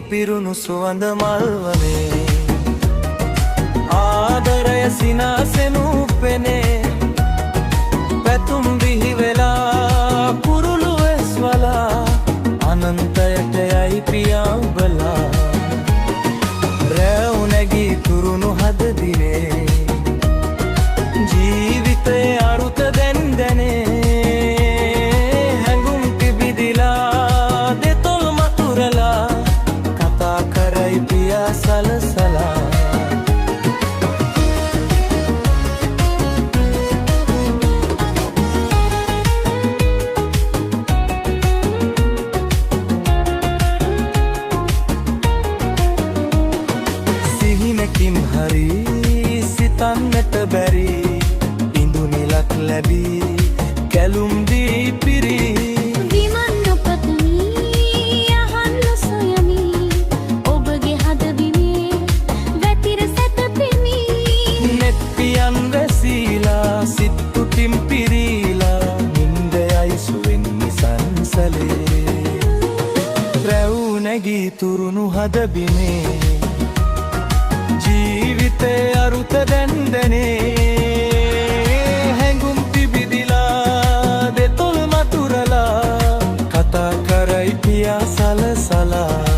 පිරුණු සුවඳ මල්වනේ ආදරය සිනාසෙනු පෙනේ පැතුම් බිහි වෙලා කුරුළු වෙස්වලා අනන්තයට යයි පියාඹලා රැව් නැගී තුරුණු හද දිනේ ජීවිතේ අරුත දැන් දැනේ සලසලා සිහිනකින් හරි සිතන්නට බැරි ඉඳුනිලක් ලැබී කැලුම් දී පිරී සිත්තුටින් පිරීලා නින්දයයි සුවෙන්නි සංසලේ රැව් නැගී තුරුණු හදබිනේ ජීවිතේ අරුත දැන් දැනේ හැඟුම් පිබිදිලා දෙතොල් මතුරලා කතා කරයි පියා සලසලා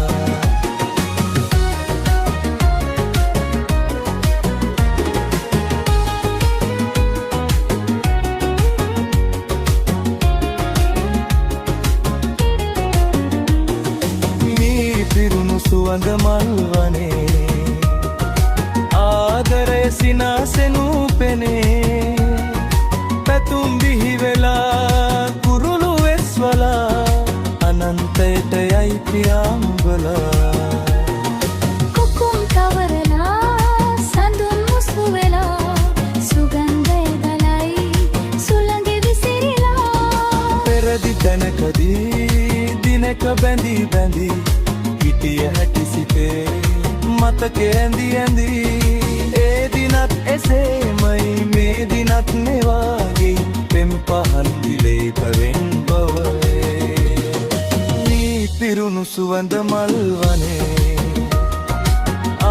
සුවඳ මල්වනේ ආදරය සිනාසෙනු පෙනේ පැතුම් බිහි වෙලා කුරුළු වෙස්වලා අනන්තයට යයි පියාඹලා කුකුම් කවරලා සඳුන් මුසු වෙලා සුගන්ධය දලයි සුළඟ විසිරිලා පෙරදි තැනකදී දිනක බැඳී බැඳී හිටිය හැටි සිතේ මතක ඇඳි ඇඳි ඒ දිනත් එසේමයි මේ දිනත් මෙවාගේ පෙම් පහන් දිලේ පවෙන් බවයි මේ පිරුණු සුවඳ මල්වනේ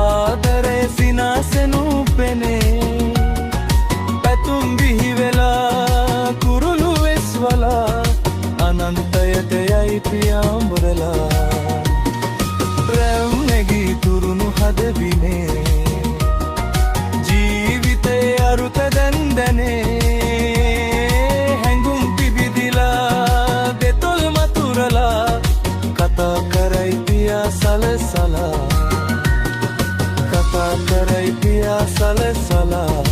ආදරය සිනාසෙනු පෙනේ පැතුම් බිහි වෙලා කුරුළු වෙස්වලා අනන්තයට යයි පියාඹරලා රැව් නැගී තුරුණු හදබිනේ ජීවිතේ අරුත දැන් දැනේ හැඟුම් පිබිදිලා දෙතොල් මතුරලා කතා කරයි පියා සලසලා කතා කරයි පියා සලසලා